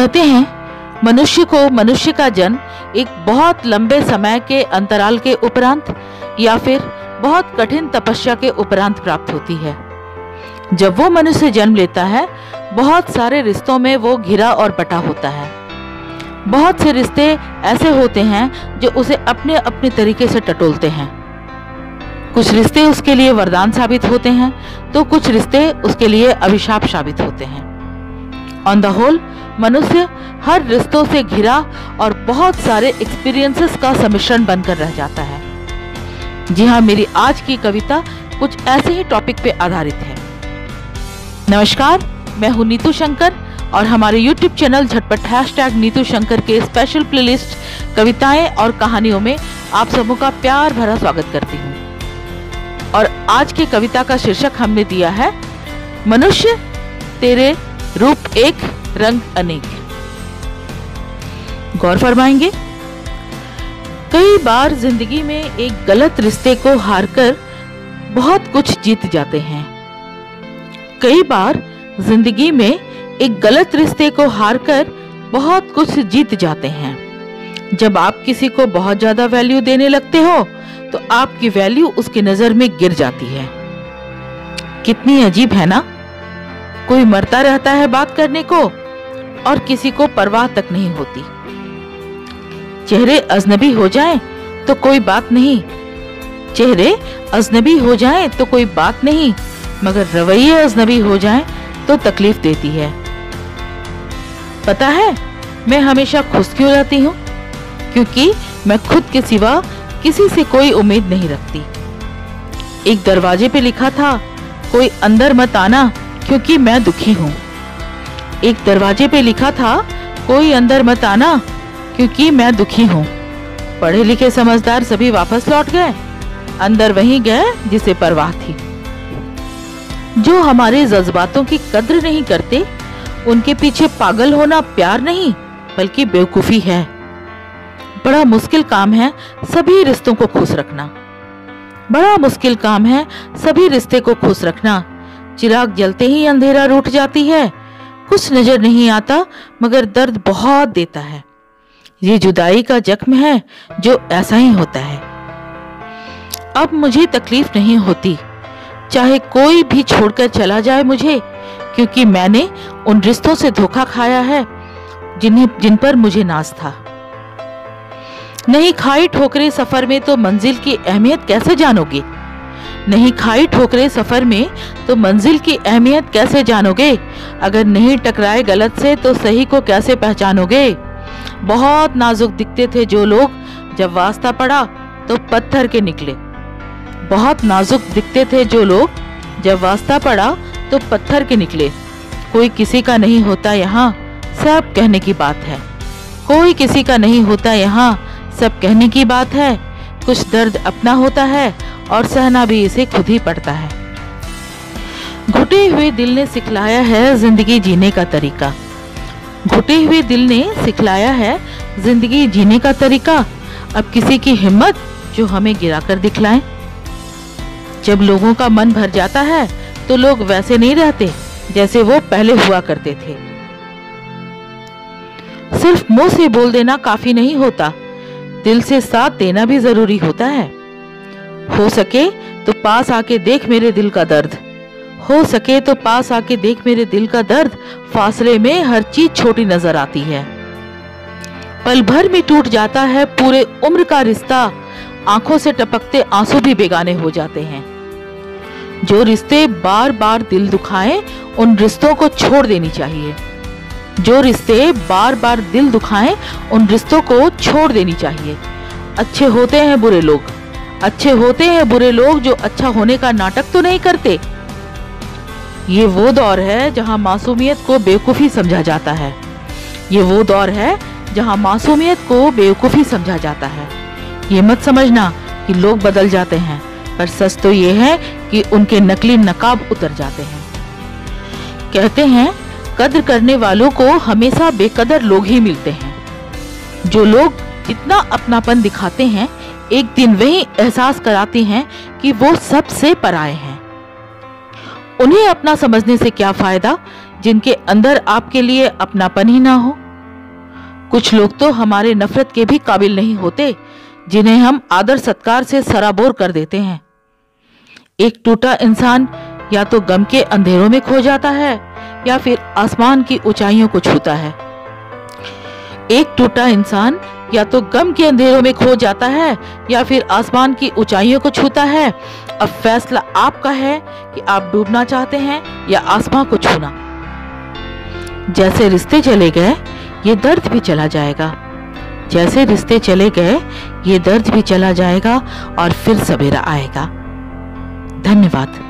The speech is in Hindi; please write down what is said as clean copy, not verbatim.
कहते हैं मनुष्य को मनुष्य का जन्म एक बहुत लंबे समय के अंतराल के उपरांत या फिर बहुत कठिन तपस्या के उपरांत प्राप्त होती है। जब वो मनुष्य जन्म लेता है, बहुत सारे रिश्तों में वो घिरा और बटा होता है। बहुत से रिश्ते ऐसे होते हैं जो उसे अपने अपने तरीके से टटोलते हैं। कुछ रिश्ते उसके लिए वरदान साबित होते हैं तो कुछ रिश्ते उसके लिए अभिशाप साबित होते हैं। ऑन द होल मनुष्य हर रिश्तों से घिरा और बहुत सारे एक्सपीरियंसेस का सम्मिश्रण बनकर रह जाता है। जी हाँ, मेरी आज की कविता कुछ ऐसे ही टॉपिक पे आधारित है। नमस्कार, मैं हूँ नीतू शंकर और हमारे YouTube चैनल झटपट #नीतू शंकर के स्पेशल प्लेलिस्ट कविताएं और कहानियों में आप सबों का प्यार भरा स्वागत करती हूँ। और आज की कविता का शीर्षक हमने दिया है मनुष्य तेरे रूप एक रंग अनेक। गौर फरमाएंगे। कई बार जिंदगी में एक गलत रिश्ते को हारकर बहुत कुछ जीत जाते हैं। कई बार जिंदगी में एक गलत रिश्ते को हारकर बहुत कुछ जीत जाते हैं। जब आप किसी को बहुत ज्यादा वैल्यू देने लगते हो तो आपकी वैल्यू उसकी नजर में गिर जाती है। कितनी अजीब है ना। कोई मरता रहता है बात करने को और किसी को परवाह तक नहीं होती। चेहरे अजनबी हो जाएं तो कोई बात नहीं, चेहरे अजनबी हो जाएं तो कोई बात नहीं, मगर रवैये अजनबी हो जाएं तो तकलीफ देती है। पता है मैं हमेशा खुश क्यों रहती हूँ? क्योंकि मैं खुद के सिवा किसी से कोई उम्मीद नहीं रखती। एक दरवाजे पे लिखा था, कोई अंदर मत आना क्योंकि मैं दुखी हूँ। एक दरवाजे पे लिखा था, कोई अंदर मत आना क्योंकि मैं दुखी हूँ। पढ़े लिखे समझदार सभी वापस लौट गए, अंदर वहीं गए जिसे परवाह थी। जो हमारे जज्बातों की कद्र नहीं करते, उनके पीछे पागल होना प्यार नहीं बल्कि बेवकूफी है। बड़ा मुश्किल काम है सभी रिश्तों को खुश रखना। बड़ा मुश्किल काम है सभी रिश्ते को खुश रखना। चिराग जलते ही अंधेरा रूठ जाती है। कुछ नजर नहीं आता मगर दर्द बहुत देता है। ये जुदाई का जख्म है जो ऐसा ही होता है। अब मुझे तकलीफ नहीं होती चाहे कोई भी छोड़कर चला जाए मुझे, क्योंकि मैंने उन रिश्तों से धोखा खाया है जिन पर मुझे नाज था। नहीं खाई ठोकरे सफर में तो मंजिल की अहमियत कैसे जानोगे? नहीं खाई ठोकरे सफर में तो मंजिल की अहमियत कैसे जानोगे? अगर नहीं टकराए गलत से तो सही को कैसे पहचानोगे? बहुत नाजुक दिखते थे जो लोग, जब वास्ता पड़ा तो पत्थर के निकले। बहुत नाजुक दिखते थे जो लोग, जब वास्ता पड़ा तो पत्थर के निकले। कोई किसी का नहीं होता यहाँ, सब कहने की बात है। कोई किसी का नहीं होता यहाँ, सब कहने की बात है। कुछ दर्द अपना होता है और सहना भी इसे खुद ही पड़ता है। घुटे हुए दिल ने सिखलाया है जिंदगी जीने का तरीका। घुटे हुए दिल ने सिखलाया है जिंदगी जीने का तरीका। अब किसी की हिम्मत जो हमें गिराकर दिखलाए। जब लोगों का मन भर जाता है तो लोग वैसे नहीं रहते जैसे वो पहले हुआ करते थे। सिर्फ मुंह से बोल देना काफी नहीं होता, दिल से साथ देना भी जरूरी होता है। हो सके तो पास आके देख मेरे दिल का दर्द। हो सके तो पास आके देख मेरे दिल का दर्द। फासले में हर चीज छोटी नजर आती है। पल भर में टूट जाता है पूरे उम्र का रिश्ता। आंखों से टपकते आंसू भी बेगाने हो जाते हैं। जो रिश्ते बार बार दिल दुखाएं, उन रिश्तों को छोड़ देनी चाहिए। जो रिश्ते बार बार दिल दुखाएं, उन रिश्तों को छोड़ देनी चाहिए। अच्छे होते हैं बुरे लोग, अच्छे होते हैं बुरे लोग जो अच्छा होने का नाटक तो नहीं करते। ये वो दौर है जहां मासूमियत को बेवकूफी समझा जाता है। ये वो दौर है जहां मासूमियत को बेवकूफी समझा जाता है। ये मत समझना कि लोग बदल जाते हैं, पर सच तो ये है कि उनके नकली नकाब उतर जाते हैं। कहते हैं कद्र करने वालों को हमेशा बेकदर लोग ही मिलते हैं। जो लोग इतना अपनापन दिखाते हैं, एक दिन वही एहसास कराते हैं कि वो सबसे पराए हैं। उन्हें अपना समझने से क्या फायदा जिनके अंदर आपके लिए अपनापन ही ना हो। कुछ लोग तो हमारे नफरत के भी काबिल नहीं होते, जिन्हें हम आदर सत्कार से सराबोर कर देते हैं। एक टूटा इंसान या तो गम के अंधेरों में खो जाता है या फिर आसमान की ऊंचाइयों को छूता है। एक टूटा इंसान या तो गम के अंधेरों में खो जाता है या फिर आसमान की ऊंचाइयों को छूता है। अब फैसला आपका है कि आप डूबना चाहते हैं या आसमान को छूना। जैसे रिश्ते चले गए, ये दर्द भी चला जाएगा। जैसे रिश्ते चले गए, ये दर्द भी चला जाएगा और फिर सवेरा आएगा। धन्यवाद।